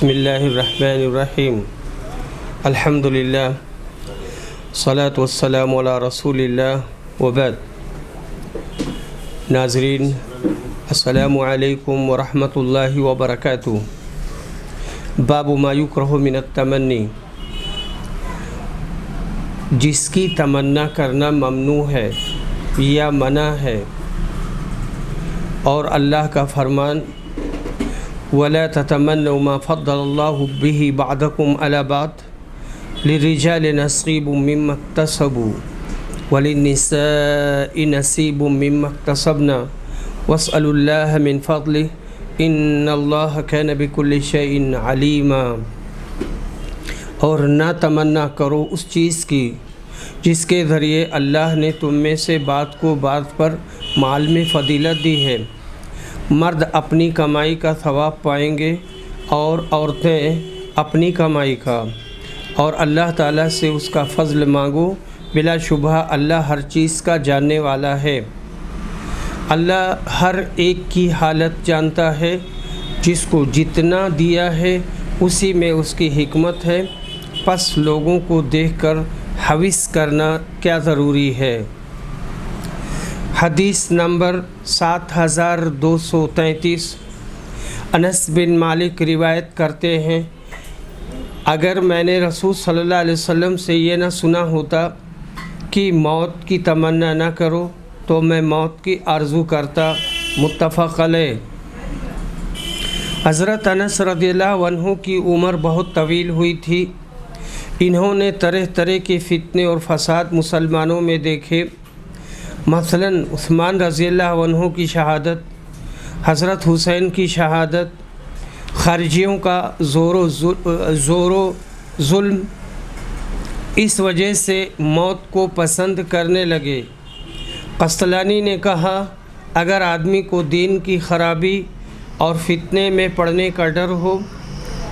بسم اللہ الرحمن الرحیم الحمد للہ الصلاۃ والسلام علی رسول اللہ وبعد۔ ناظرین السلام علیکم ورحمۃ اللہ وبرکاتہ۔ باب ما یکرہ من التمنی، جس کی تمنا کرنا ممنوع ہے یا منع ہے، اور اللہ کا فرمان وَلَا تَتَمَنَّوْا مَا فَضَّلَ اللَّهُ بِهِ بَعْضَكُمْ عَلَى بَعْضٍ لِلرِّجَالِ نَصِيبٌ مِّمَّا اكْتَسَبُوا وَلِلنِّسَاءِ نَصِيبٌ مِّمَّا اكْتَسَبْنَا وَاسْأَلُوا اللَّهَ مِن فَضْلِهِ إِنَّ اللَّهَ كَانَ بِكُلِّ شَيْءٍ عَلِيمًا۔ اور نہ تمنا کرو اس چیز کی جس کے ذریعے اللہ نے تم میں سے بعض کو بعض پر مال میں فضیلت دی ہے۔ مرد اپنی کمائی کا ثواب پائیں گے اور عورتیں اپنی کمائی کا، اور اللہ تعالیٰ سے اس کا فضل مانگو، بلا شبہ اللہ ہر چیز کا جاننے والا ہے۔ اللہ ہر ایک کی حالت جانتا ہے، جس کو جتنا دیا ہے اسی میں اس کی حکمت ہے، پس لوگوں کو دیکھ کر حویص کرنا کیا ضروری ہے۔ حدیث نمبر 7233۔ انس بن مالک روایت کرتے ہیں، اگر میں نے رسول صلی اللہ علیہ وسلم سے یہ نہ سنا ہوتا کہ موت کی تمنا نہ کرو تو میں موت کی آرزو کرتا۔ متفق علیہ۔ حضرت انس رضی اللہ عنہ کی عمر بہت طویل ہوئی تھی۔ انہوں نے طرح طرح کے فتنے اور فساد مسلمانوں میں دیکھے، مثلاً عثمان رضی اللہ عنہ کی شہادت، حضرت حسین کی شہادت، خارجیوں کا زور و ظلم۔ اس وجہ سے موت کو پسند کرنے لگے۔ قسطلانی نے کہا، اگر آدمی کو دین کی خرابی اور فتنے میں پڑنے کا ڈر ہو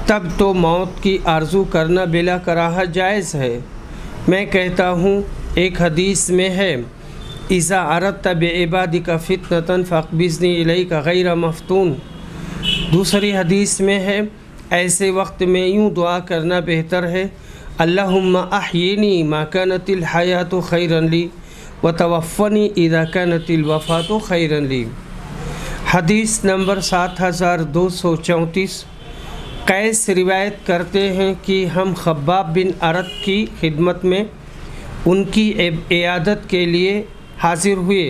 تب تو موت کی آرزو کرنا بلا کراہت جائز ہے۔ میں کہتا ہوں، ایک حدیث میں ہے، اذا اردت بعبادک فتنة فاقبضنی الیک غیر مفتون۔ دوسری حدیث میں ہے، ایسے وقت میں یوں دعا کرنا بہتر ہے، اللہم احیینی ما کانت الحیاۃ خیرا لی وتوفنی اذا کانت الوفاۃ خیرا لی۔ حدیث نمبر 7234۔ قیس روایت کرتے ہیں کہ ہم خباب بن ارت کی خدمت میں ان کی عیادت کے لیے حاضر ہوئے۔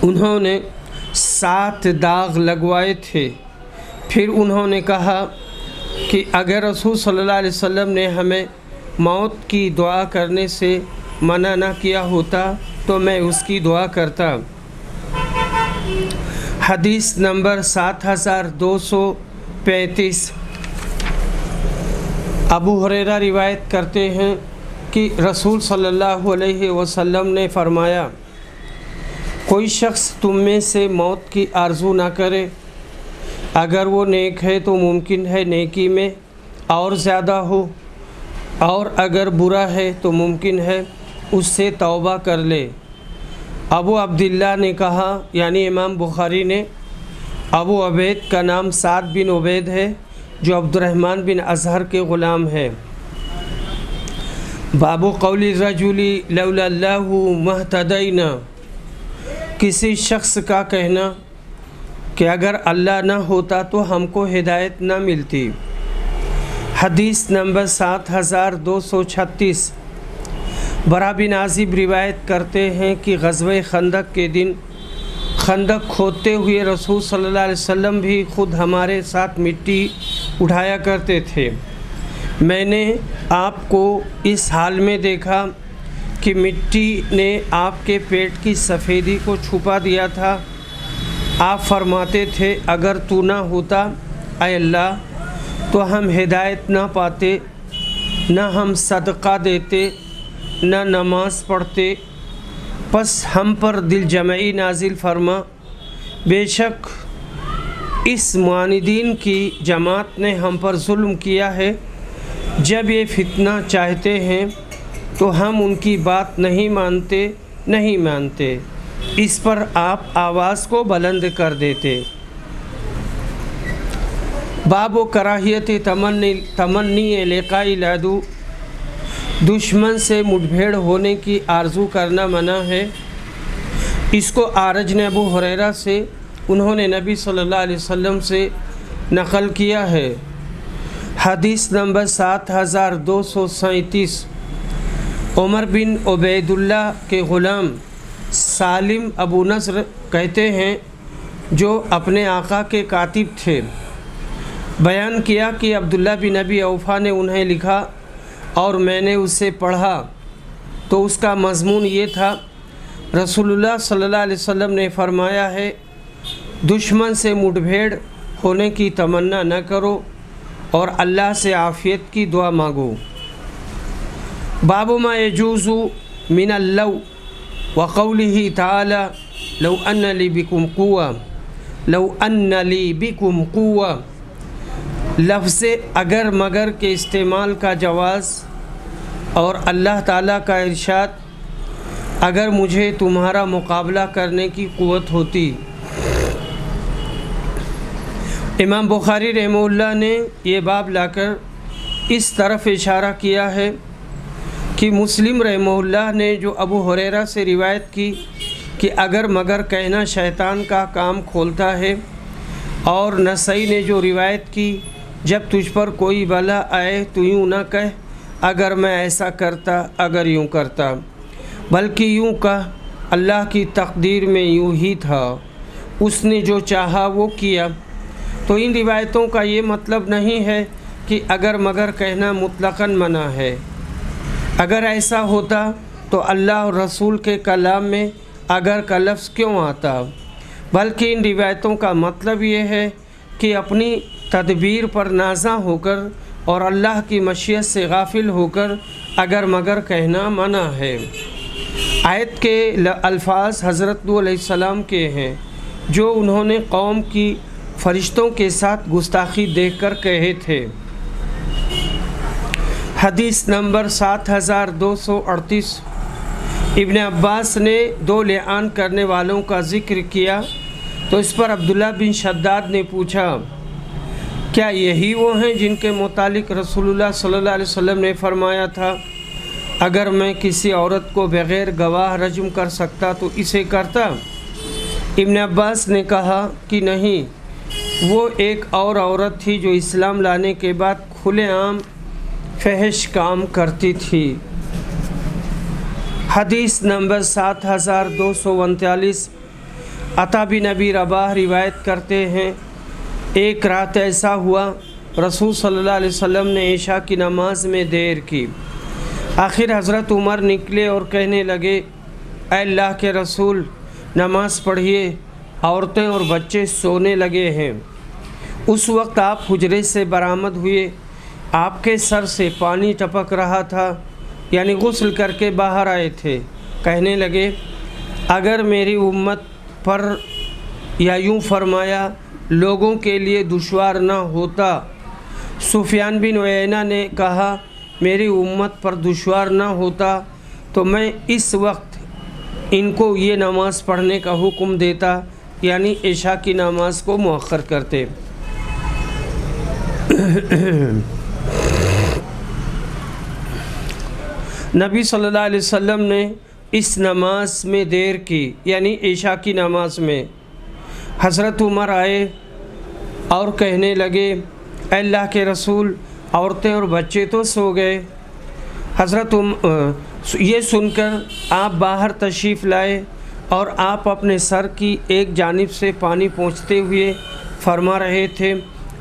انہوں نے 7 داغ لگوائے تھے۔ پھر انہوں نے کہا کہ اگر رسول صلی اللہ علیہ وسلم نے ہمیں موت کی دعا کرنے سے منع نہ کیا ہوتا تو میں اس کی دعا کرتا۔ حدیث نمبر 7235۔ ابو ہریرہ روایت کرتے ہیں کہ رسول صلی اللہ علیہ وسلم نے فرمایا، کوئی شخص تم میں سے موت کی آرزو نہ کرے، اگر وہ نیک ہے تو ممکن ہے نیکی میں اور زیادہ ہو، اور اگر برا ہے تو ممکن ہے اس سے توبہ کر لے۔ ابو عبداللہ نے کہا، یعنی امام بخاری نے، ابو عبید کا نام سعد بن عبید ہے جو عبد الرحمن بن اظہر کے غلام ہے۔ باب قول الرجل لولا اللہ ما اہتدینا، کسی شخص کا کہنا کہ اگر اللہ نہ ہوتا تو ہم کو ہدایت نہ ملتی۔ حدیث نمبر 7236۔ برا بن عازب روایت کرتے ہیں کہ غزوہ خندق کے دن خندق کھودتے ہوئے رسول صلی اللہ علیہ وسلم بھی خود ہمارے ساتھ مٹی اٹھایا کرتے تھے۔ میں نے آپ کو اس حال میں دیکھا کہ مٹی نے آپ کے پیٹ کی سفیدی کو چھپا دیا تھا۔ آپ فرماتے تھے، اگر تو نہ ہوتا اے اللہ تو ہم ہدایت نہ پاتے، نہ ہم صدقہ دیتے، نہ نماز پڑھتے، پس ہم پر دل جمعی نازل فرما۔ بے شک اس معاندین کی جماعت نے ہم پر ظلم کیا ہے، جب یہ فتنہ چاہتے ہیں تو ہم ان کی بات نہیں مانتے، اس پر آپ آواز کو بلند کر دیتے۔ बाब कराहियत तमन्नी लिक़ाई लादू, दुश्मन से मुठभेड़ होने की आरज़ू करना मना है। इसको आरज ने अबू हुरैरा से, उन्होंने नबी सल्लल्लाहु अलैहि वसल्लम से नक़ल किया है। हदीस नंबर 7237। उमर बिन उबैदुल्लाह के ग़ुलाम सालिम अबू नस्र कहते हैं, जो अपने आका के कातिब थे, बयान किया कि अब्दुल्ला बिन अबी औफ़ा ने उन्हें लिखा और मैंने उसे पढ़ा तो उसका मज़मून ये था, रसूलुल्लाह सल्लल्लाहु अलैहि वसल्लम ने फ़रमाया है, दुश्मन से मुठभेड़ होने की तमन्ना न करो और अल्लाह से आफ़ियत की दुआ मांगो। बाबु मा यजूज़ु मिनल लव व क़ौलिही ताला लौ अन्न ली बिकुम क़ुव्वा, लफ्ज़ अगर मगर के इस्तेमाल का जवाज़ और अल्लाह ताला का इरशाद, अगर मुझे तुम्हारा मुकाबला करने की क़ुव्वत होती। इमाम बुखारी रहमहुल्लाह ने ये बाब लाकर इस तरफ इशारा किया है कि मुस्लिम रहमहुल्लाह ने जो अबू हुरैरा से रिवायत की कि अगर मगर कहना शैतान का काम खोलता है, और नसई ने जो रिवायत की, जब तुझ पर कोई बला आए तो यूँ न कह अगर मैं ऐसा करता, अगर यूँ करता, बल्कि यूँ कह अल्लाह की तकदीर में यूँ ही था, उसने जो चाहा वो किया। तो इन रिवायतों का ये मतलब नहीं है कि अगर मगर कहना मुतलक़न मना है। अगर ऐसा होता तो अल्लाह और रसूल के कलाम में अगर का लफ्ज़ क्यों आता, बल्कि इन रिवायतों का मतलब ये है कि अपनी तदबीर पर नाज़ा होकर और अल्लाह की मशीयत से गाफिल होकर अगर मगर कहना मना है। आयत के अल्फाज हज़रत नूह अलैहिस्सलाम के हैं, जो उन्होंने कौम की फ़रिश्तों के साथ गुस्ताखी देखकर कहे थे। हदीस नंबर 7238। इब्न अब्बास ने दो लिआन करने वालों का ज़िक्र किया तो इस पर अब्दुल्ला बिन शद्दाद ने पूछा, क्या यही वो हैं जिनके मुतालिक रसूलुल्लाह सल्लल्लाहु अलैहि वसल्लम ने फ़रमाया था, अगर मैं किसी औरत को बग़ैर गवाह रज्म कर सकता तो इसे करता? इब्न अब्बास ने कहा कि नहीं, वो एक और औरत थी जो इस्लाम लाने के बाद खुलेआम फहश काम करती थी। हदीस नंबर 7239। अता बिन अबी रबाह रिवायत करते हैं, एक रात ऐसा हुआ रसूल सल्लल्लाहु अलैहि वसल्लम ने इशा की नमाज में देर की। आखिर हज़रत उमर निकले और कहने लगे, ऐ अल्लाह के रसूल, नमाज पढ़िए, औरतें और बच्चे सोने लगे हैं। उस वक्त आप हुजरे से बरामद हुए, आपके सर से पानी टपक रहा था, यानी गुस्ल करके बाहर आए थे। कहने लगे, अगर मेरी उम्मत पर, या यूँ फरमाया लोगों के लिए दुश्वार न होता। सुफियान बिन उयैना ने कहा, मेरी उम्मत पर दुश्वार न होता तो मैं इस वक्त इनको ये नमाज़ पढ़ने का हुक्म देता, यानी इशा की नमाज को मुअख्खर करते। नबी सल्लल्लाहु अलैहि वसल्लम ने इस नमाज में देर की, यानी इशा की नमाज में। हज़रत उमर आए और कहने लगे, अल्लाह के रसूल, औरतें और बच्चे तो सो गए। ये सुनकर आप बाहर तशरीफ़ लाए और आप अपने सर की एक जानिब से पानी पोंछते हुए फरमा रहे थे,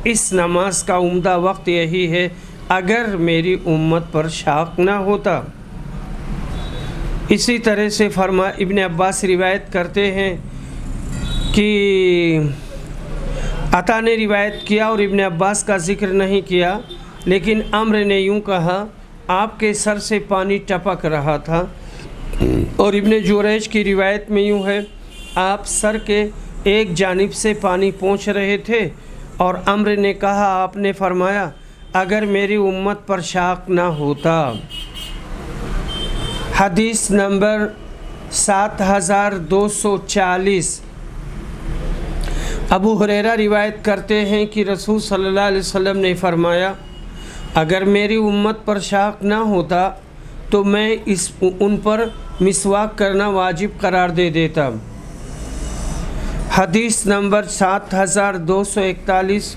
इस नमाज का उम्दा वक्त यही है, अगर मेरी उम्मत पर शाक ना होता। इसी तरह से फरमा इब्न अब्बास रिवायत करते हैं कि अता ने रिवायत किया और इब्न अब्बास का ज़िक्र नहीं किया, लेकिन अम्र ने यूँ कहा, आपके सर से पानी टपक रहा था। और इब्न जुरैज की रिवायत में यूँ है, आप सर के एक जानिब से पानी पोंछ रहे थे और अम्र ने कहा, आपने फरमाया, अगर मेरी उम्मत पर शाक ना होता। हदीस नंबर 7240। ابو ہریرہ روایت کرتے ہیں کہ رسول صلی اللہ علیہ وسلم نے فرمایا، اگر میری امت پر شاق نہ ہوتا تو میں ان پر مسواک کرنا واجب قرار دے دیتا۔ حدیث نمبر 7241۔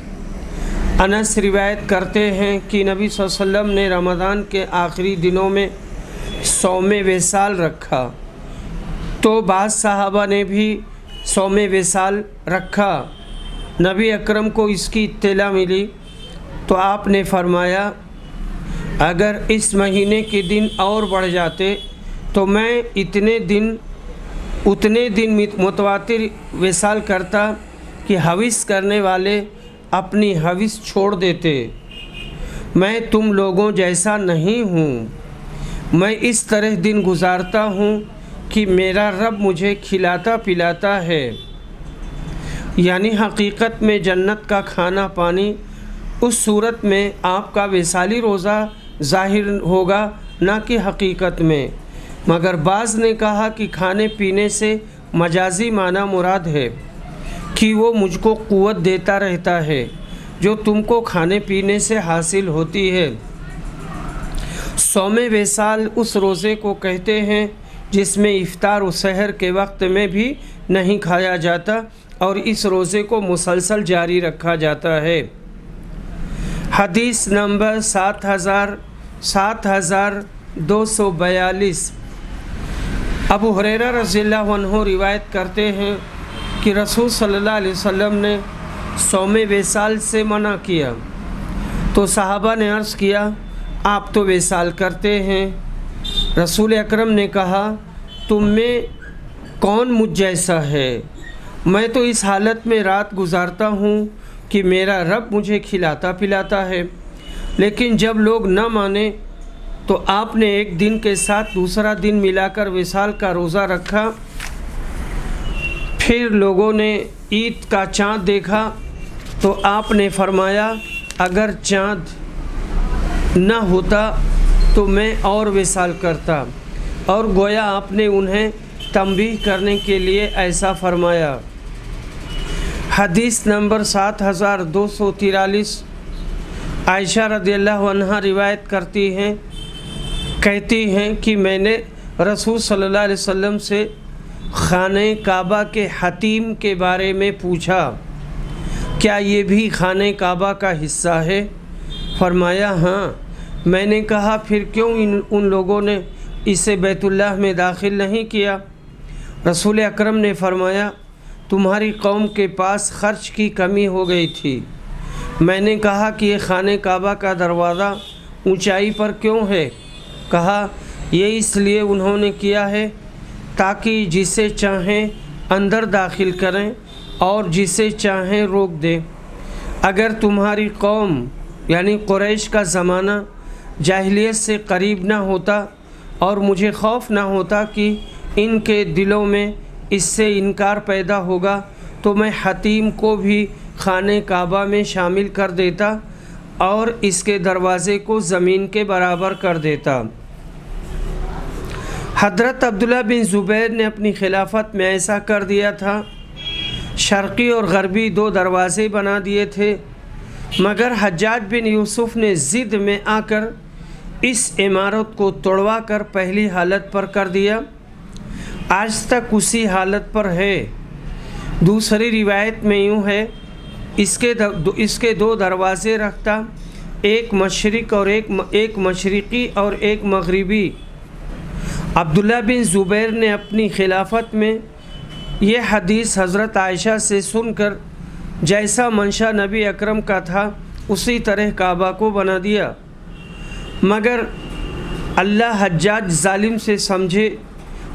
انس روایت کرتے ہیں کہ نبی صلی اللہ علیہ وسلم نے رمضان کے آخری دنوں میں صوم وصال رکھا، تو بعض صحابہ نے بھی صوم وصال رکھا۔ نبی اکرم کو اس کی اطلاع ملی تو آپ نے فرمایا، اگر اس مہینے کے دن اور بڑھ جاتے تو میں اتنے دن متواتر وصال کرتا کہ حوث کرنے والے اپنی حوث چھوڑ دیتے۔ میں تم لوگوں جیسا نہیں ہوں، میں اس طرح دن گزارتا ہوں کہ میرا رب مجھے کھلاتا پلاتا ہے۔ یعنی حقیقت میں جنت کا کھانا پانی اس صورت میں آپ کا وصالی روزہ ظاہر ہوگا، نہ کہ حقیقت میں۔ مگر بعض نے کہا کہ کھانے پینے سے مجازی معنی مراد ہے کہ وہ مجھ کو قوت دیتا رہتا ہے جو تم کو کھانے پینے سے حاصل ہوتی ہے۔ صوم وصال اس روزے کو کہتے ہیں جس میں افطار و سحر کے وقت میں بھی نہیں کھایا جاتا اور اس روزے کو مسلسل جاری رکھا جاتا ہے۔ حدیث نمبر 7242۔ ابو ہریرہ رضی اللہ عنہ روایت کرتے ہیں کہ رسول صلی اللہ علیہ وسلم نے صوم وصال سے منع کیا، تو صحابہ نے عرض کیا، آپ تو وصال کرتے ہیں۔ رسول اکرم نے کہا، تم میں کون مجھ جیسا ہے؟ میں تو اس حالت میں رات گزارتا ہوں کہ میرا رب مجھے کھلاتا پلاتا ہے۔ لیکن جب لوگ نہ مانے تو آپ نے ایک دن کے ساتھ دوسرا دن ملا کر وصال کا روزہ رکھا۔ پھر لوگوں نے عید کا چاند دیکھا تو آپ نے فرمایا، اگر چاند نہ ہوتا تو میں اور وصال کرتا، اور گویا آپ نے انہیں تنبیہ کرنے کے لیے ایسا فرمایا۔ حدیث نمبر 7243۔ عائشہ رضی اللہ عنہا روایت کہتی ہیں کہ میں نے رسول صلی اللہ علیہ وسلم سے خانہ کعبہ کے حتیم کے بارے میں پوچھا، کیا یہ بھی خانہ کعبہ کا حصہ ہے؟ فرمایا ہاں۔ میں نے کہا، پھر کیوں ان لوگوں نے اسے بیت اللہ میں داخل نہیں کیا؟ رسول اکرم نے فرمایا، تمہاری قوم کے پاس خرچ کی کمی ہو گئی تھی۔ میں نے کہا کہ یہ خانہ کعبہ کا دروازہ اونچائی پر کیوں ہے؟ کہا، یہ اس لیے انہوں نے کیا ہے تاکہ جسے چاہیں اندر داخل کریں اور جسے چاہیں روک دیں۔ اگر تمہاری قوم یعنی قریش کا زمانہ جاہلیت سے قریب نہ ہوتا اور مجھے خوف نہ ہوتا کہ ان کے دلوں میں اس سے انکار پیدا ہوگا تو میں حتیم کو بھی خانہ کعبہ میں شامل کر دیتا اور اس کے دروازے کو زمین کے برابر کر دیتا۔ حضرت عبداللہ بن زبیر نے اپنی خلافت میں ایسا کر دیا تھا، شرقی اور غربی 2 دروازے بنا دیے تھے، مگر حجاج بن یوسف نے ضد میں آ کر اس عمارت کو توڑوا کر پہلی حالت پر کر دیا، آج تک اسی حالت پر ہے۔ دوسری روایت میں یوں ہے، اس کے 2 دروازے رکھتا، ایک مشرق اور ایک مشرقی اور ایک مغربی۔ عبداللہ بن زبیر نے اپنی خلافت میں یہ حدیث حضرت عائشہ سے سن کر جیسا منشا نبی اکرم کا تھا اسی طرح کعبہ کو بنا دیا، مگر اللہ حجاج ظالم سے سمجھے،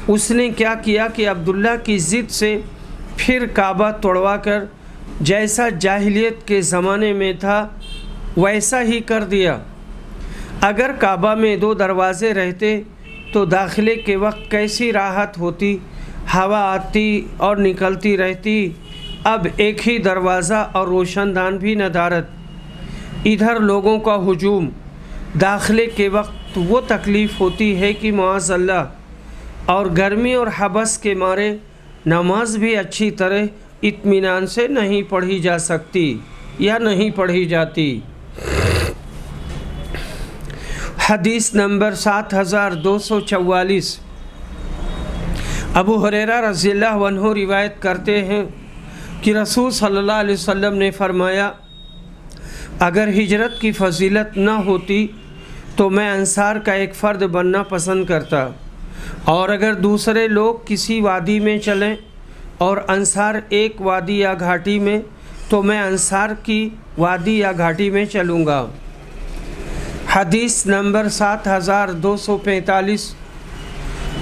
اس نے کیا کیا کہ عبداللہ کی ضد سے پھر کعبہ توڑوا کر جیسا جاہلیت کے زمانے میں تھا ویسا ہی کر دیا۔ اگر کعبہ میں 2 دروازے رہتے تو داخلے کے وقت کیسی راحت ہوتی، ہوا آتی اور نکلتی رہتی۔ اب ایک ہی دروازہ اور روشن دان بھی ندارت، ادھر لوگوں کا ہجوم، داخلے کے وقت وہ تکلیف ہوتی ہے کہ معاذ اللہ، اور گرمی اور حبس کے مارے نماز بھی اچھی طرح इत्मीनान से नहीं पढ़ी जा सकती या नहीं पढ़ी जाती। हदीस नंबर 7244। अबू हुरैरा रज़ियल्लाहु अन्हु रिवायत करते हैं कि रसूल सल्लल्लाहु अलैहि वसल्लम ने फरमाया, अगर हिजरत की फ़जीलत न होती तो मैं अंसार का एक फ़र्द बनना पसंद करता, और अगर दूसरे लोग किसी वादी में चलें और अंसार एक वादी या घाटी में, तो मैं अंसार की वादी या घाटी में चलूँगा। हदीस नंबर 7245।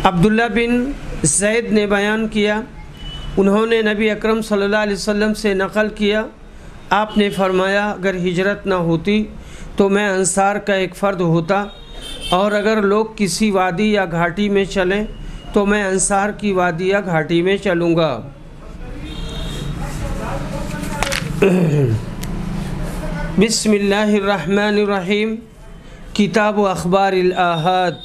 अब्दुल्ला बिन ज़ैद ने बयान किया, उन्होंने नबी अकरम सल्लल्लाहु अलैहि वसल्लम से नक़ल किया, आपने फरमाया, अगर हिजरत ना होती तो मैं अंसार का एक फ़र्द होता, और अगर लोग किसी वादी या घाटी में चलें तो मैं अंसार की वादी या घाटी में चलूँगा। बिस्मिल्लाहिर्रहमानिर्रहीम। किताब व अखबारिल आहाद,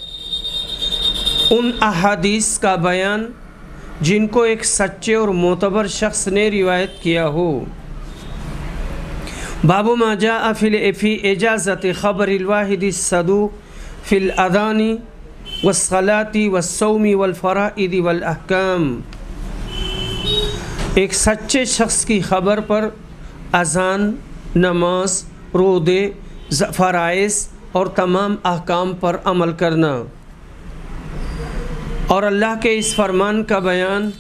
उन अहादीस का बयान जिनको एक सच्चे और मोतबर शख्स ने रिवायत किया हो। बाबु मा जाअ फ़ी इजाज़त ख़बरिल वाहिदि सदूक़ फ़िल अज़ानी वस्सलाती वस्सौमी वल्फ़राइद वल अहकाम। एक सच्चे शख्स की ख़बर पर अज़ान, नमाज, रोदे, फ़राइज़ और तमाम अहकाम पर अमल करना, और अल्लाह के इस फरमान का बयान,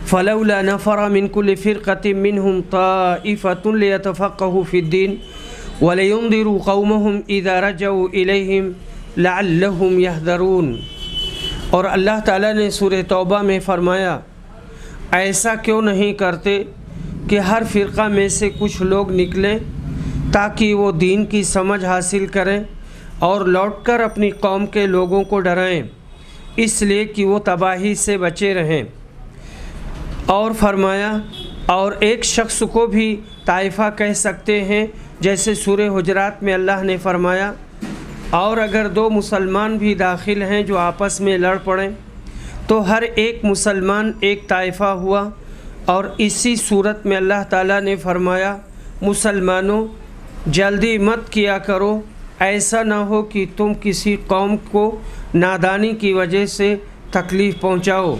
फ़लौला नफ़र मिन कुल्लि फ़िरक़तिन मिनहुम ताइफ़तुन लियतफ़क़्क़हू फ़िद्दीन व लियुनज़िरू क़ौमहुम इज़ा रजऊ इलैहिम लअल्लहुम यहज़रून। और अल्लाह ताला ने सूरह तौबा में फ़रमाया, ऐसा क्यों नहीं करते कि हर फ़िरक़ा में से कुछ लोग निकलें ताकि वो दीन की समझ हासिल करें और लौटकर अपनी कौम के लोगों को डराएं, इसलिए कि वो तबाही से बचे रहें। और फरमाया, और एक शख्स को भी ताइफ़ा कह सकते हैं, जैसे सूरह हुजरात में अल्लाह ने फरमाया, और अगर दो मुसलमान भी दाखिल हैं जो आपस में लड़ पड़ें तो हर एक मुसलमान एक ताइफ़ा हुआ। और इसी सूरत में अल्लाह ताला ने फरमाया, मुसलमानों जल्दी मत किया करो, ऐसा ना हो कि तुम किसी कौम को नादानी की वजह से तकलीफ़ पहुँचाओ।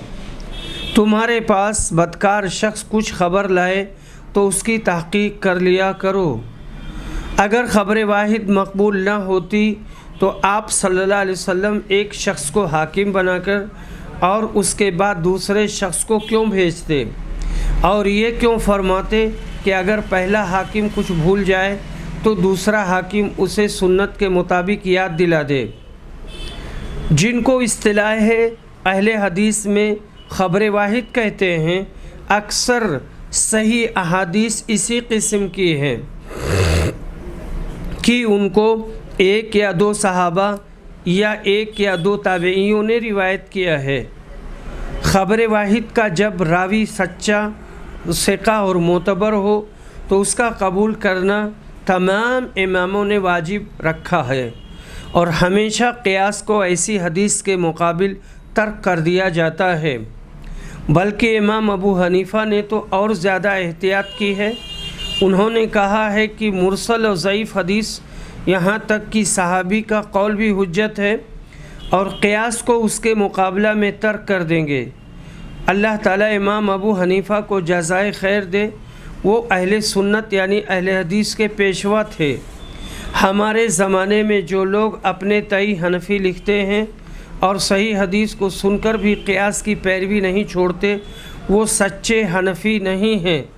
तुम्हारे पास बदकार शख्स कुछ ख़बर लाए तो उसकी तहक़ीक़ कर लिया करो। अगर ख़बर वाहिद मकबूल ना होती तो आप सल्लल्लाहु अलैहि वसल्लम एक शख्स को हाकिम बनाकर और उसके बाद दूसरे शख्स को क्यों भेजते, और ये क्यों फरमाते कि अगर पहला हाकिम कुछ भूल जाए तो दूसरा हाकिम उसे सुन्नत के मुताबिक याद दिला दे। जिनको इस्तिलाह है अहले हदीस में ख़बर वाहिद कहते हैं, अक्सर सही अहादीस इसी किस्म की हैं कि उनको एक या दो सहाबा या एक या दो ताबेइयों ने रिवायत किया है। ख़बर वाहिद का जब रावी सच्चा, सिक़ा और मोतबर हो तो उसका कबूल करना तमाम इमामों ने वाजिब रखा है, और हमेशा क़ियास को ऐसी हदीस के मुकाबिल तर्क कर दिया जाता है। बल्कि इमाम अबू हनीफ़ा ने तो और ज़्यादा एहतियात की है। उन्होंने कहा है कि मुरसल और ज़ईफ़ हदीस, यहाँ तक कि सहाबी का कौल भी हुज्जत है, और क़ियास को उसके मुकाबला में तर्क कर देंगे। अल्लाह ताला इमाम अबू हनीफ़ा को जज़ाए खैर दे, वो अहले सुन्नत यानी अहले हदीस के पेशवा थे। हमारे ज़माने में जो लोग अपने तई हनफ़ी लिखते हैं और सही हदीस को सुनकर भी क़ियास की पैरवी नहीं छोड़ते, वो सच्चे हनफ़ी नहीं हैं।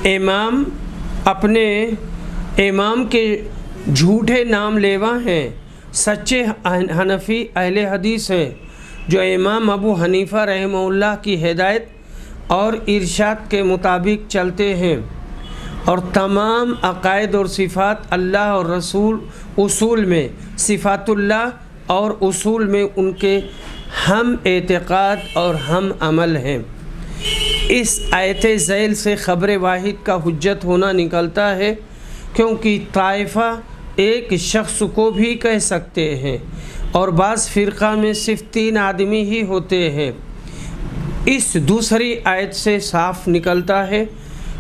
इमाम अपने इमाम के झूठे नाम लेवा हैं। सच्चे हनफ़ी अहले हदीस हैं जो इमाम अबू हनीफ़ा रहमहुल्लाह की हिदायत और इरशाद के मुताबिक चलते हैं, और तमाम अक़ायद और सिफ़ात अल्लाह और रसूल, उसूल में सिफ़ातुल्लाह और उसूल में उनके हम एतिक़ाद और हम अमल हैं। इस आयत ज़ैल से ख़बर वाहिद का हुज्जत होना निकलता है, क्योंकि ताइफ़ा एक शख्स को भी कह सकते हैं और बाज़ फ़िरक़ा में सिर्फ़ 3 आदमी ही होते हैं। इस दूसरी आयत से साफ निकलता है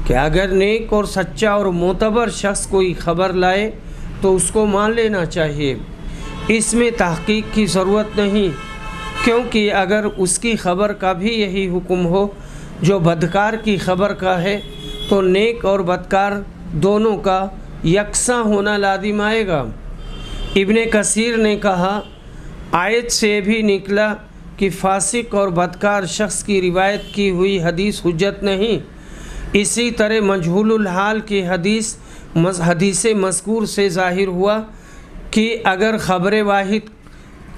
कि अगर नेक और सच्चा और मोतबर शख्स कोई ख़बर लाए तो उसको मान लेना चाहिए, इसमें तहक़ीक़ की ज़रूरत नहीं, क्योंकि अगर उसकी ख़बर का भी यही हुक्म हो जो बदकार की ख़बर का है तो नेक और बदकार दोनों का यकसा होना लाजिम आएगा। इब्ने कसीर ने कहा, आयत से भी निकला कि फासिक और बदकार शख्स की रिवायत की हुई हदीस हुज्जत नहीं। इसी तरह मजहूलुल हाल की हदीस मज़कूर से ज़ाहिर हुआ कि अगर ख़बर वाहिद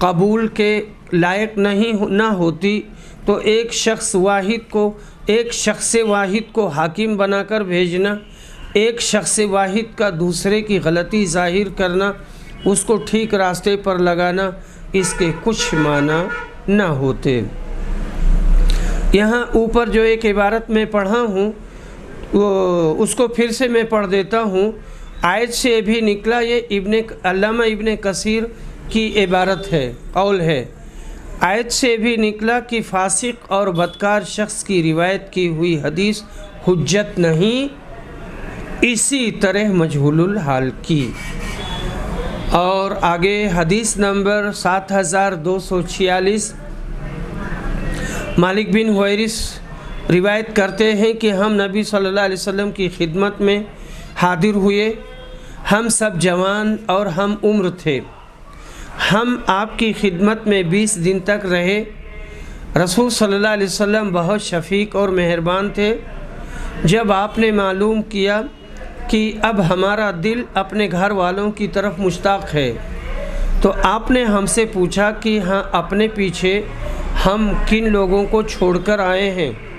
कबूल के लायक ना होती तो एक शख्स वाहिद को हाकिम बनाकर भेजना, एक शख्स वाहिद का दूसरे की गलती ज़ाहिर करना, उसको ठीक रास्ते पर लगाना, इसके कुछ माना ना होते। यहाँ ऊपर जो एक इबारत में पढ़ा हूँ उसको फिर से मैं पढ़ देता हूँ। आयत से भी निकला, ये अल्लामा इब्ने कसीर की इबारत है, कौल है। आयत से भी निकला कि फासिक और बदकार शख्स की रिवायत की हुई हदीस हुज्जत नहीं, इसी तरह मजहूलुल हाल की। और आगे हदीस नंबर 7246, मालिक बिन हुवैरिस रिवायत करते हैं कि हम नबी सल्लल्लाहु अलैहि वसल्लम की खिदमत में हाजिर हुए। हम सब जवान और हम उम्र थे। हम आपकी खिदमत में 20 दिन तक रहे। रसूल सल्लल्लाहु अलैहि वसल्लम बहुत शफ़ीक और मेहरबान थे। जब आपने मालूम किया कि अब हमारा दिल अपने घर वालों की तरफ मुश्ताक़ है तो आपने हमसे पूछा कि हाँ, अपने पीछे हम किन लोगों को छोड़कर आए हैं।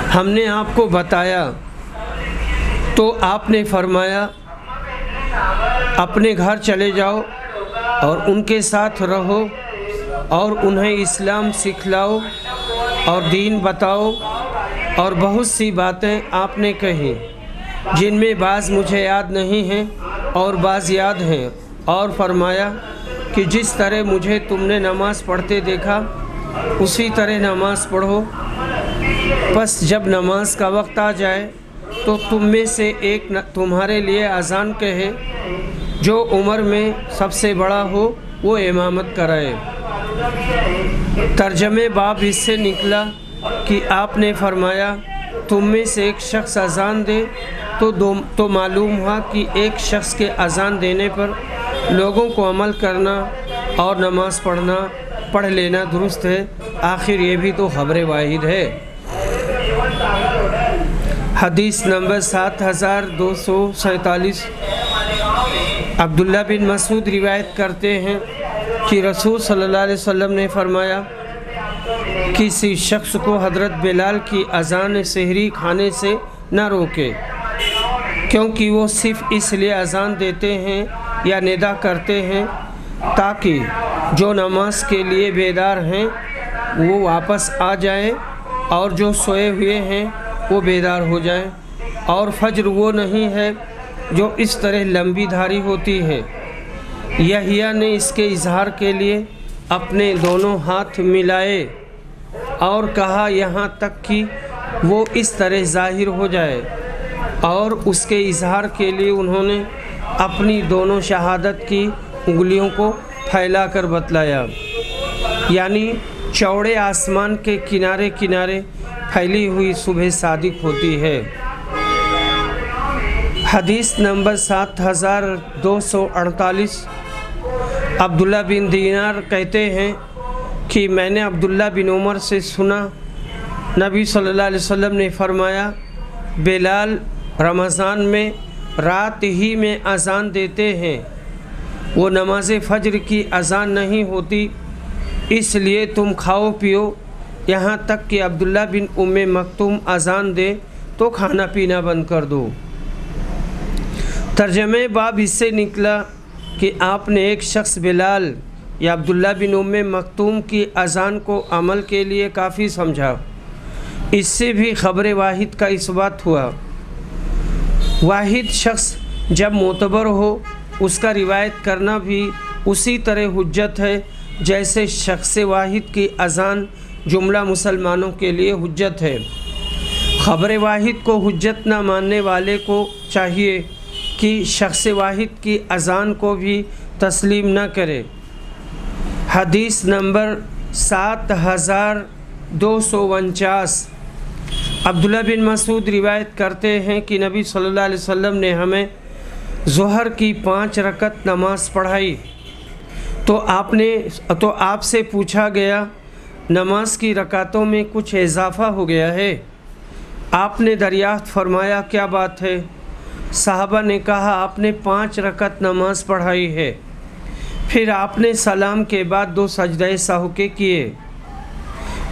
हमने आपको बताया तो आपने फरमाया, अपने घर चले जाओ और उनके साथ रहो और उन्हें इस्लाम सिखलाओ और दीन बताओ। और बहुत सी बातें आपने कही जिनमें बाज़ मुझे याद नहीं हैं और बाज़ याद हैं। और फरमाया कि जिस तरह मुझे तुमने नमाज़ पढ़ते देखा उसी तरह नमाज़ पढ़ो। बस जब नमाज का वक्त आ जाए तो तुम में से एक तुम्हारे लिए अज़ान कहे, जो उम्र में सबसे बड़ा हो वो इमामत कराए। तर्जमे बाब इससे निकला कि आपने फरमाया, तुम में से एक शख्स अज़ान दे तो मालूम हुआ कि एक शख्स के अज़ान देने पर लोगों को अमल करना और नमाज़ पढ़ लेना दुरुस्त है। आखिर ये भी तो ख़बर वाहिद है। हदीस नंबर 7247, अब्दुल्ला बिन मसूद रिवायत करते हैं कि रसूल सल्लल्लाहु अलैहि वसल्लम ने फरमाया, किसी शख्स को हज़रत बिलाल की अज़ान सहरी खाने से न रोके, क्योंकि वो सिर्फ़ इसलिए अज़ान देते हैं या निदा करते हैं ताकि जो नमाज के लिए बेदार हैं वो वापस आ जाएं और जो सोए हुए हैं वो बेदार हो जाएं। और फज्र वो नहीं है जो इस तरह लंबी धारी होती है। यहिया ने इसके इजहार के लिए अपने दोनों हाथ मिलाए और कहा, यहाँ तक कि वो इस तरह ज़ाहिर हो जाए। और उसके इजहार के लिए उन्होंने अपनी दोनों शहादत की उंगलियों को फैलाकर बतलाया, यानी चौड़े आसमान के किनारे किनारे फैली हुई सुबह सादिक होती है। हदीस नंबर 7248, अब्दुल्ला बिन दीनार कहते हैं कि मैंने अब्दुल्ला बिन उमर से सुना, नबी सल्लल्लाहु अलैहि वसल्लम ने फरमाया, बिलाल रमज़ान में रात ही में अज़ान देते हैं, वो नमाज फ़ज्र की अज़ान नहीं होती, इसलिए तुम खाओ पियो यहाँ तक कि अब्दुल्ला बिन उम्मे मक्तूम अज़ान दे तो खाना पीना बंद कर दो। तर्जमे बाब इससे निकला कि आपने एक शख्स बिलाल या अब्दुल्ला बिन उम्मे मक्तूम की अज़ान को अमल के लिए काफ़ी समझा। इससे भी ख़बर वाहिद का इस्बात हुआ। वाहिद शख्स जब मोतबर हो उसका रिवायत करना भी उसी तरह हुज्जत है जैसे शख्स वाहिद की अज़ान जुमला मुसलमानों के लिए हुज्जत है। ख़बर वाहिद को हुज्जत न मानने वाले को चाहिए कि शख्स वाहिद की अज़ान को भी तस्लीम न करे। हदीस नंबर 7249। अब्दुल्ला बिन मसूद रिवायत करते हैं कि नबी सल्लल्लाहु अलैहि वसल्लम ने हमें ज़ोहर की 5 रकत नमाज़ पढ़ाई तो आपसे पूछा गया नमाज की रकातों में कुछ इजाफ़ा हो गया है। आपने दरियाफ्त फरमाया क्या बात है? साहबा ने कहा आपने 5 रकत नमाज पढ़ाई है। फिर आपने सलाम के बाद 2 सजदे सहू के किए।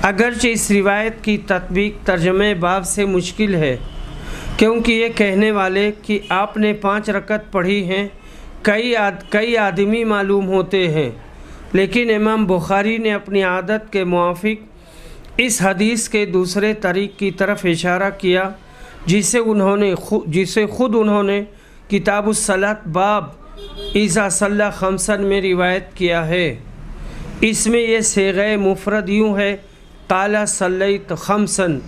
अगरचे इस रिवायत की तत्बीक तर्जमे बाब से मुश्किल है, क्योंकि ये कहने वाले कि आपने 5 रकत पढ़ी हैं कई आदमी मालूम होते हैं, लेकिन इमाम बुखारी ने अपनी आदत के मुआफिक इस हदीस के दूसरे तरीक़ की तरफ इशारा किया जिसे खुद उन्होंने किताबुस्सलात बाब इज़ा सल्ला खमसन में रिवायत किया है। इसमें यह सेग़े मुफ़रद यूँ है काला सल्लैत खमसन,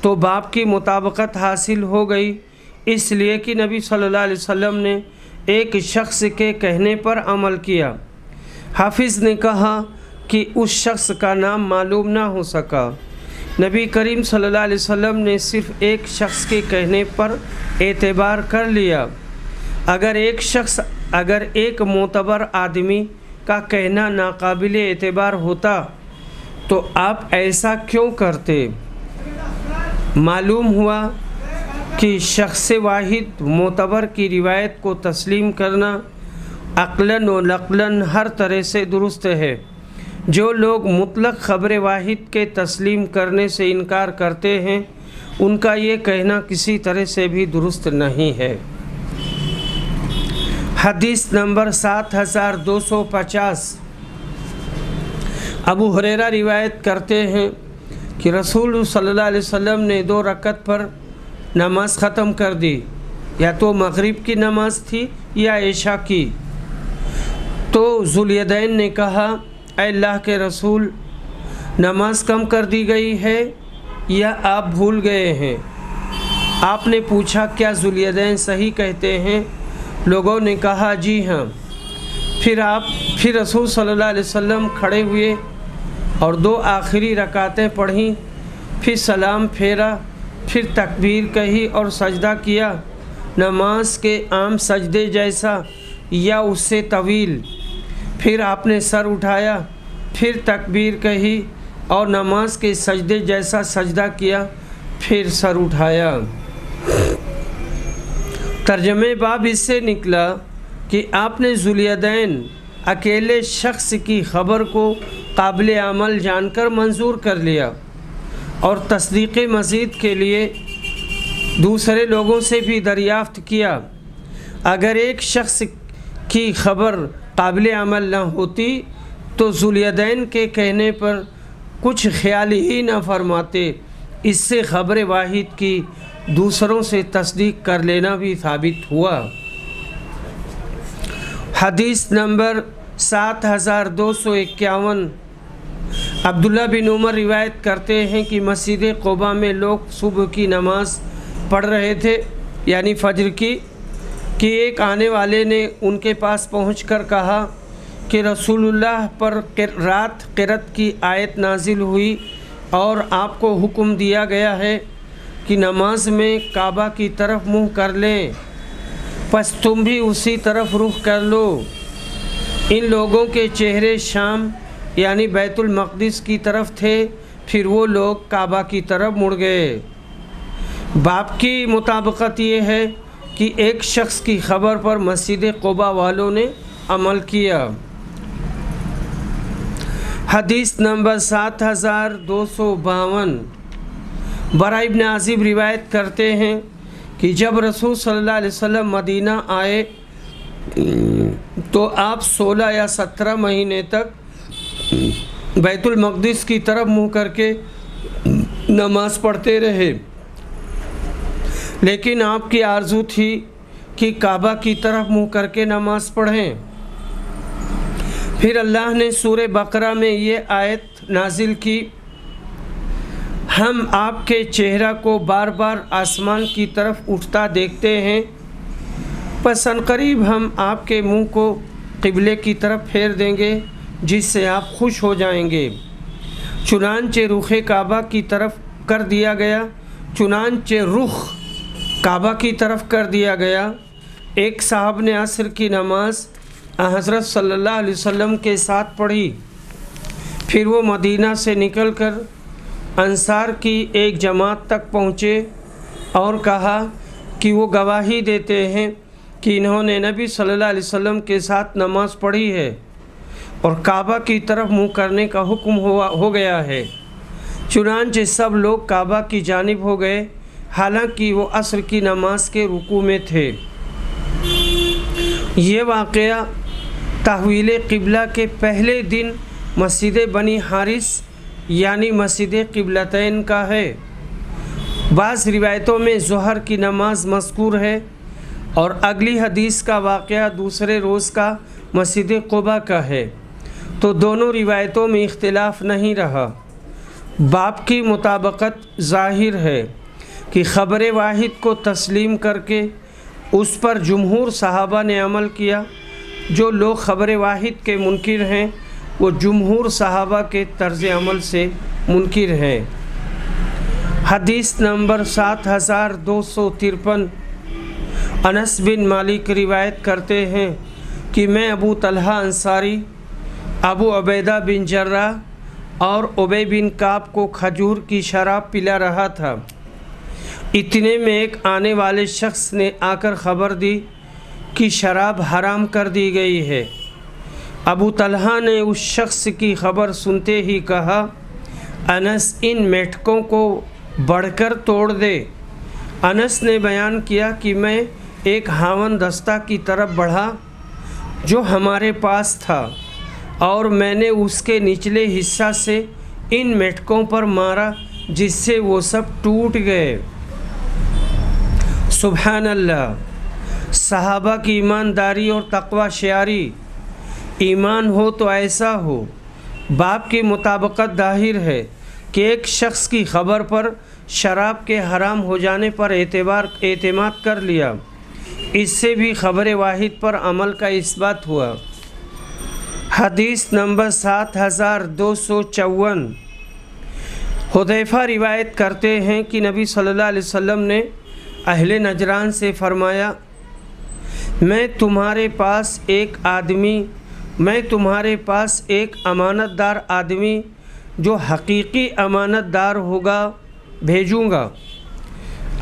तो बाप की मुताबकत हासिल हो गई, इसलिए कि नबी सल्लल्लाहु अलैहि वसल्लम ने एक शख्स के कहने पर अमल किया। हाफिज़ ने कहा कि उस शख्स का नाम मालूम ना हो सका। नबी करीम सल्लल्लाहु अलैहि वसल्लम ने सिर्फ़ एक शख्स के कहने पर एतबार कर लिया। अगर एक मोतबर आदमी का कहना नाकाबिल एतबार होता तो आप ऐसा क्यों करते? मालूम हुआ कि शख्स वाहिद मोतबर की रिवायत को तस्लीम करना अक़लन व नक़लन हर तरह से दुरुस्त है। जो लोग मुतलक ख़बर वाहिद के तस्लीम करने से इनकार करते हैं उनका ये कहना किसी तरह से भी दुरुस्त नहीं है। हदीस नंबर 7250। अबू हुरैरा रिवायत करते हैं कि रसूल सल्लल्लाहु अलैहि वसल्लम ने 2 रकत पर नमाज ख़त्म कर दी, या तो मगरिब की नमाज थी या इशा की। तो ज़ुल्यदैन ने कहा ऐ अल्लाह के रसूल, नमाज कम कर दी गई है या आप भूल गए हैं? आपने पूछा क्या ज़ुल्यदैन सही कहते हैं? लोगों ने कहा जी हाँ। फिर रसूल सल्लल्लाहु अलैहि वसल्लम खड़े हुए और 2 आखिरी रकातें पढ़ीं, फिर सलाम फेरा, फिर तकबीर कही और सजदा किया, नमाज के आम सजदे जैसा या उससे तवील। फिर आपने सर उठाया, फिर तकबीर कही और नमाज के सजदे जैसा सजदा किया, फिर सर उठाया। तर्जमे बाब इससे निकला कि आपने ज़ुल्यदैन अकेले शख्स की ख़बर को काबिल अमल जानकर मंजूर कर लिया और तस्दीक़ मज़ीद के लिए दूसरे लोगों से भी दरियाफ़्त किया। अगर एक शख्स की ख़बर काबिल अमल न होती तो ज़ुल्यदैन के कहने पर कुछ ख्याल ही न फरमाते। इससे ख़बर वाहिद की दूसरों से तस्दीक कर लेना भी साबित हुआ। हदीस नंबर 7251। अब्दुल्ला बिन उमर रिवायत करते हैं कि मस्जिद क़ुबा में लोग सुबह की नमाज़ पढ़ रहे थे, यानी फ़जर की, कि एक आने वाले ने उनके पास पहुंचकर कहा कि रसूलुल्लाह पर रात क़िरत की आयत नाजिल हुई और आपको हुक्म दिया गया है कि नमाज में काबा की तरफ मुँह कर लें, बस तुम भी उसी तरफ रुख कर लो। इन लोगों के चेहरे शाम यानी बैतुल मक़दिस की तरफ थे, फिर वो लोग काबा की तरफ मुड़ गए। बाप की मुताबिकत ये है कि एक शख्स की ख़बर पर मस्जिद क़ुबा वालों ने अमल किया। हदीस नंबर 7252। बरा इब्न आज़िब रिवायत करते हैं कि जब रसूल सल्लल्लाहु अलैहि वसल्लम मदीना आए तो आप 16 या 17 महीने तक बैतुल मक़दिस की तरफ मुँह करके नमाज़ पढ़ते रहे, लेकिन आपकी आरज़ू थी कि काबा की तरफ मुँह करके नमाज़ पढ़ें। फिर अल्लाह ने सूरह बकरा में ये आयत नाजिल की, ہم آپ کے چہرہ کو بار بار آسمان کی طرف اٹھتا دیکھتے ہیں، پس عنقریب ہم آپ کے منہ کو قبلے کی طرف پھیر دیں گے جس سے آپ خوش ہو جائیں گے۔ چنانچہ رخ کعبہ کی طرف کر دیا گیا، رخ کعبہ کی طرف کر دیا گیا۔ ایک صاحب نے عصر کی نماز حضرت صلی اللہ علیہ وسلم کے ساتھ پڑھی، پھر وہ مدینہ سے نکل کر انصار کی ایک جماعت تک پہنچے اور کہا کہ وہ گواہی دیتے ہیں کہ انہوں نے نبی صلی اللہ علیہ وسلم کے ساتھ نماز پڑھی ہے اور کعبہ کی طرف منہ کرنے کا حکم ہو گیا ہے۔ چنانچہ سب لوگ کعبہ کی جانب ہو گئے، حالانکہ وہ عصر کی نماز کے رکوع میں تھے۔ یہ واقعہ تحویل قبلہ کے پہلے دن مسجد بنی حارث یعنی مسجد قبلتین کا ہے۔ بعض روایتوں میں ظہر کی نماز مذکور ہے اور اگلی حدیث کا واقعہ دوسرے روز کا مسجد قباء کا ہے، تو دونوں روایتوں میں اختلاف نہیں رہا۔ باب کی مطابقت ظاہر ہے کہ خبر واحد کو تسلیم کر کے اس پر جمہور صحابہ نے عمل کیا۔ جو لوگ خبر واحد کے منکر ہیں وہ جمہور صحابہ کے طرز عمل سے منکر ہیں۔ حدیث نمبر 7253، انس بن مالک روایت کرتے ہیں کہ میں ابو طلحہ انصاری، ابو عبیدہ بن جراح اور ابی بن کعب کو کھجور کی شراب پلا رہا تھا۔ اتنے میں ایک آنے والے شخص نے آ کر خبر دی کہ شراب حرام کر دی گئی ہے۔ ابو طلحہ نے اس شخص کی خبر سنتے ہی کہا، انس ان میٹھکوں کو بڑھ کر توڑ دے۔ انس نے بیان کیا کہ میں ایک ہاون دستہ کی طرف بڑھا جو ہمارے پاس تھا اور میں نے اس کے نچلے حصہ سے ان میٹھکوں پر مارا جس سے وہ سب ٹوٹ گئے۔ سبحان اللہ! صحابہ کی ایمانداری اور تقوی شعاری، ایمان ہو تو ایسا ہو۔ باب کی مطابقت ظاہر ہے کہ ایک شخص کی خبر پر شراب کے حرام ہو جانے پر اعتماد کر لیا، اس سے بھی خبر واحد پر عمل کا اثبات ہوا۔ حدیث نمبر 7254، حذیفہ روایت کرتے ہیں کہ نبی صلی اللہ علیہ وسلم نے اہل نجران سے فرمایا، میں تمہارے پاس ایک امانت دار آدمی جو حقیقی امانت دار ہوگا بھیجوں گا۔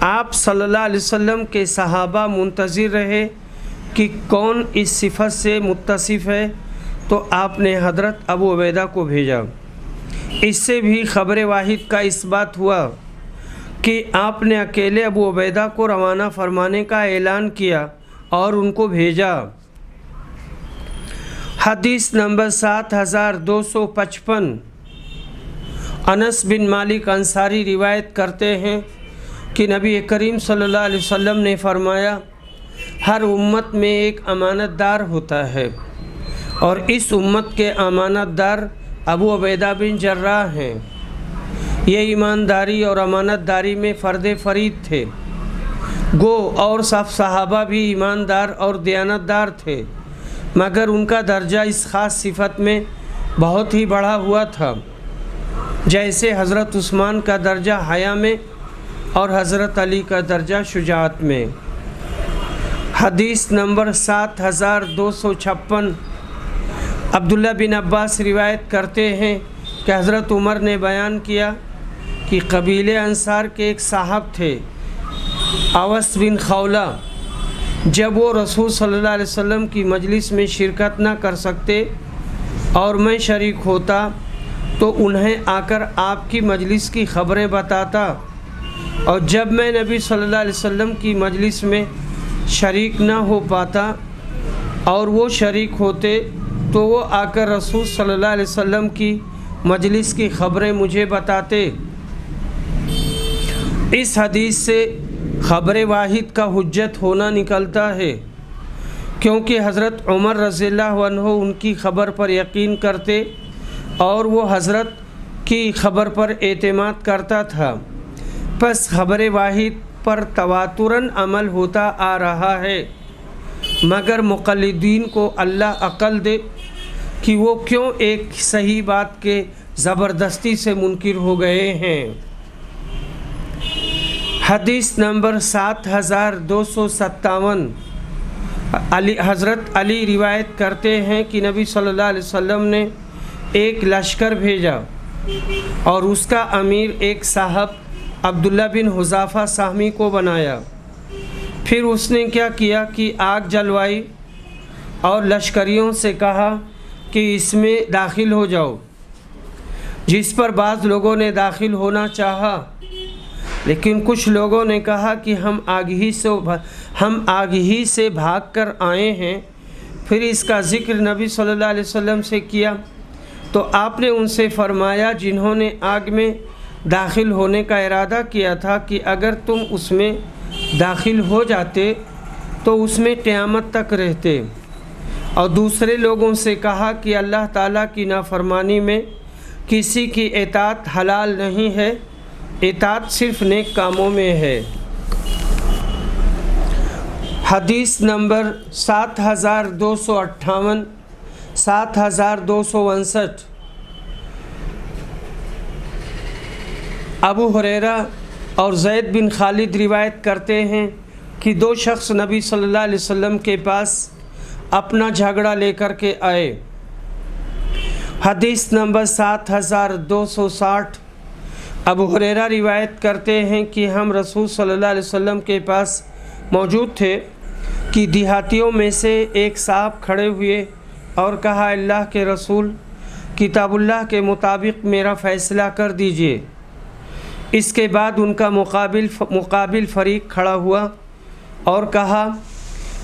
آپ صلی اللہ علیہ وسلم کے صحابہ منتظر رہے کہ کون اس صفت سے متصف ہے، تو آپ نے حضرت ابو عبیدہ کو بھیجا۔ اس سے بھی خبر واحد کا اثبات ہوا کہ آپ نے اکیلے ابو عبیدہ کو روانہ فرمانے کا اعلان کیا اور ان کو بھیجا۔ حدیث نمبر 7255، انس بن مالک انصاری روایت کرتے ہیں کہ نبی کریم صلی اللہ علیہ وسلم نے فرمایا، ہر امت میں ایک امانت دار ہوتا ہے اور اس امت کے امانت دار ابو عبیدہ بن جراح ہیں۔ یہ ایمانداری اور امانت داری میں فرد فرید تھے، گو اور سب صحابہ بھی ایماندار اور دیانتدار تھے، مگر ان کا درجہ اس خاص صفت میں بہت ہی بڑھا ہوا تھا، جیسے حضرت عثمان کا درجہ حیا میں اور حضرت علی کا درجہ شجاعت میں۔ حدیث نمبر 7256، عبداللہ بن عباس روایت کرتے ہیں کہ حضرت عمر نے بیان کیا کہ قبیلے انصار کے ایک صاحب تھے، اوس بن خولہ۔ جب وہ رسول صلی اللہ علیہ وسلم کی مجلس میں شرکت نہ کر سکتے اور میں شریک ہوتا تو انہیں آ کر آپ کی مجلس کی خبریں بتاتا، اور جب میں نبی صلی اللہ علیہ وسلم کی مجلس میں شریک نہ ہو پاتا اور وہ شریک ہوتے تو وہ آ کر رسول صلی اللہ علیہ وسلم کی مجلس کی خبریں مجھے بتاتے۔ اس حدیث سے خبر واحد کا حجت ہونا نکلتا ہے، کیونکہ حضرت عمر رضی اللہ عنہ ان کی خبر پر یقین کرتے اور وہ حضرت की खबर पर एतमाद करता था। बस खबर वाहिद पर तवातुरन अमल होता आ रहा है, मगर मुक़ल्लिदीन को अल्लाह अक़ल दे कि वो क्यों एक सही बात के ज़बरदस्ती से मुनकिर हो गए हैं। हदीस नंबर 7257 हज़रत अली रिवायत करते हैं कि नबी सल्लल्लाहु अलैहि वसल्लम ने एक लश्कर भेजा और उसका अमीर एक साहब अब्दुल्ला बिन हुज़ाफ़ा साहमी को बनाया। फिर उसने क्या किया कि आग जलवाई और लश्करियों से कहा कि इसमें दाखिल हो जाओ, जिस पर बाज़ लोगों ने दाखिल होना चाहा, लेकिन कुछ लोगों ने कहा कि हम आग ही से भाग कर आए हैं। फिर इसका ज़िक्र नबी सल्लल्लाहु अलैहि वसल्लम से किया तो आपने उनसे फरमाया, जिन्होंने आग में दाखिल होने का इरादा किया था, कि अगर तुम उसमें दाखिल हो जाते तो उसमें क़यामत तक रहते। और दूसरे लोगों से कहा कि अल्लाह ताला की नाफरमानी में किसी की इताअत हलाल नहीं है, इताअत सिर्फ़ नेक कामों में है। हदीस नंबर 7258 7259 अबू हुरैरा और ज़ैद बिन खालिद रिवायत करते हैं कि दो शख्स नबी सल्लल्लाहु अलैहि वसल्लम के पास अपना झगड़ा लेकर के आए। हदीस नंबर 7260 अबू हुरैरा रिवायत करते हैं कि हम रसूल सल्लल्लाहु अलैहि वसल्लम के पास मौजूद थे कि देहातियों में से एक साहब खड़े हुए और कहा, अल्लाह के रसूल, किताबुल्लाह के मुताबिक मेरा फ़ैसला कर दीजिए। इसके बाद उनका मुकाबिल फ़रीक खड़ा हुआ और कहा,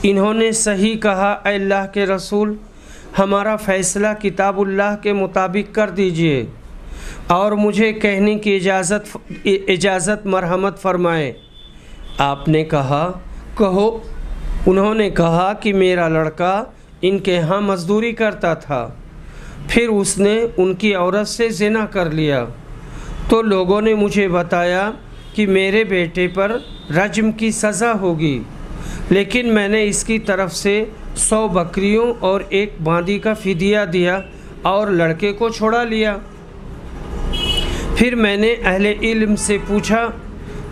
इन्होंने सही कहा, अल्लाह के रसूल, हमारा फ़ैसला किताबुल्लाह के मुताबिक कर दीजिए और मुझे कहने की इजाज़त मरहमत फरमाएँ। आपने कहा, कहो। उन्होंने कहा कि मेरा लड़का इनके यहाँ मज़दूरी करता था, फिर उसने उनकी औरत से ज़िना कर लिया, तो लोगों ने मुझे बताया कि मेरे बेटे पर रज्म की सज़ा होगी, लेकिन मैंने इसकी तरफ से 100 बकरियों और एक बांदी का फ़िदिया दिया और लड़के को छोड़ा लिया। फिर मैंने अहले इल्म से पूछा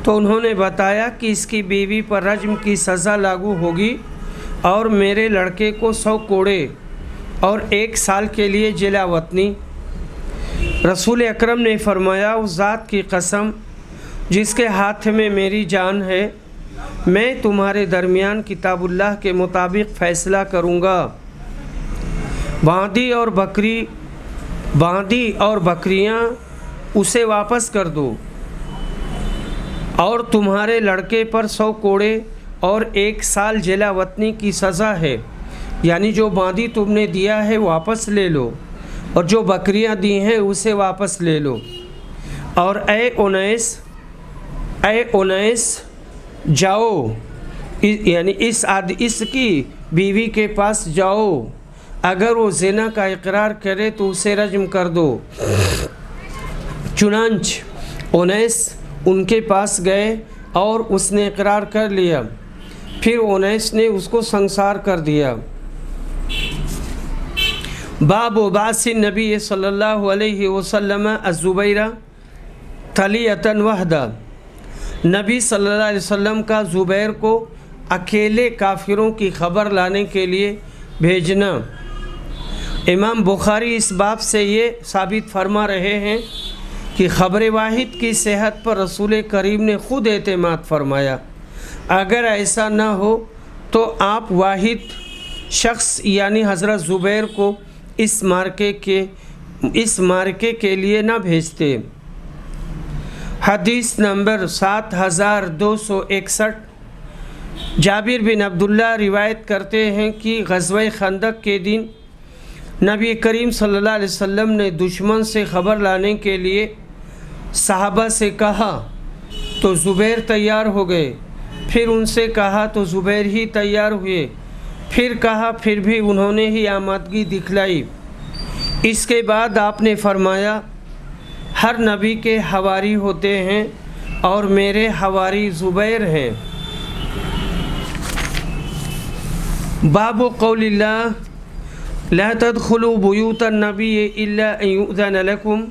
तो उन्होंने बताया कि इसकी बीवी पर रज्म की सज़ा लागू होगी और मेरे लड़के को 100 कोड़े और 1 साल के लिए जेला वतनी। रसूल अकरम ने फरमाया, उस ज़ात की कसम जिसके हाथ में मेरी जान है, मैं तुम्हारे दरमियान किताबुल्लाह के मुताबिक फ़ैसला करूँगा। बांदी और बकरियाँ उसे वापस कर दो और तुम्हारे लड़के पर 100 कोड़े और 1 साल जेला वतनी की सज़ा है, यानी जो बांदी तुमने दिया है वापस ले लो और जो बकरियां दी हैं उसे वापस ले लो। और ए उनैस जाओ, यानी इसकी बीवी के पास जाओ, अगर वो ज़िना का इकरार करे तो उसे रज्म कर दो। चुनांच उनैस उनके पास गए और उसने इकरार कर लिया, फिर उनैस ने उसको संसार कर दिया। बाबु बासिन नबी सल्लल्लाहु अलैहि वसल्लम अज़ुबैरा तलियतन वहदा, नबी सल्लल्लाहु अलैहि वसल्लम का ज़ुबैर को अकेले काफिरों की ख़बर लाने के लिए भेजना। इमाम बुखारी इस बाब से ये साबित फरमा रहे हैं कि ख़बर वाहिद की सेहत पर रसूल करीम ने ख़ुद एतमाद फरमाया। अगर ऐसा न हो तो आप वाहिद शख्स यानी हज़रत ज़ुबैर को इस मार्के के लिए न भेजते। हदीस नंबर 7261 जाबिर बिन अब्दुल्ला रिवायत करते हैं कि ग़ज़वा खंदक के दिन नबी करीम सल्लल्लाहु अलैहि वसल्लम ने दुश्मन से ख़बर लाने के लिए सहाबा से कहा तो ज़ुबैर तैयार हो गए, फिर उनसे कहा तो ज़ुबैर ही तैयार हुए, फिर कहा, फिर भी उन्होंने ही आमादगी दिखलाई। इसके बाद आपने फरमाया, ہر نبی کے حواری ہوتے ہیں اور میرے حواری زبیر ہیں۔ باب قول اللہ لا تدخلوا بیوت النبی الا ان یؤذن لکم،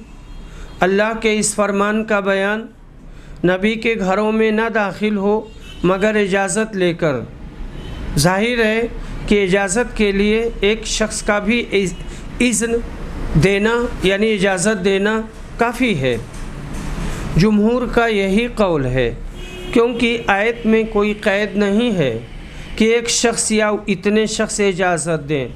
اللہ کے اس فرمان کا بیان نبی کے گھروں میں نہ داخل ہو مگر اجازت لے کر۔ ظاہر ہے کہ اجازت کے لیے ایک شخص کا بھی اذن دینا یعنی اجازت دینا کافی ہے۔ جمہور کا یہی قول ہے، کیونکہ آیت میں کوئی قید نہیں ہے کہ ایک شخص یا اتنے شخص اجازت دیں،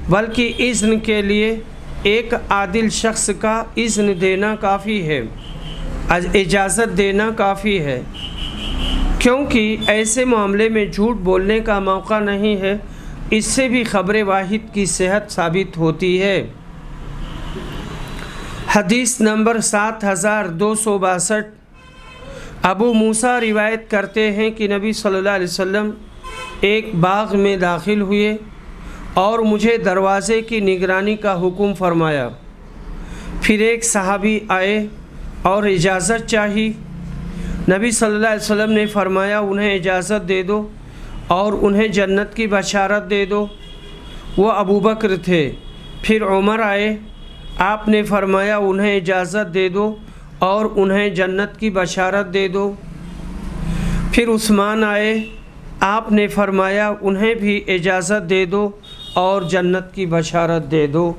بلکہ اذن کے لیے ایک عادل شخص کا اذن دینا کافی ہے، اجازت دینا کافی ہے، کیونکہ ایسے معاملے میں جھوٹ بولنے کا موقع نہیں ہے۔ اس سے بھی خبر واحد کی صحت ثابت ہوتی ہے۔ حدیث نمبر 7262، ابو موسیٰ روایت کرتے ہیں کہ نبی صلی اللہ علیہ وسلم ایک باغ میں داخل ہوئے اور مجھے دروازے کی نگرانی کا حکم فرمایا۔ پھر ایک صحابی آئے اور اجازت چاہی۔ نبی صلی اللہ علیہ وسلم نے فرمایا انہیں اجازت دے دو اور انہیں جنت کی بشارت دے دو۔ وہ ابو بکر تھے۔ پھر عمر آئے، آپ نے فرمایا انہیں اجازت دے دو اور انہیں جنت کی بشارت دے دو۔ پھر عثمان آئے، آپ نے فرمایا انہیں بھی اجازت دے دو اور جنت کی بشارت دے دو۔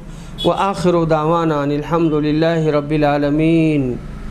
وآخر دعوانا الحمد للہ رب العالمین۔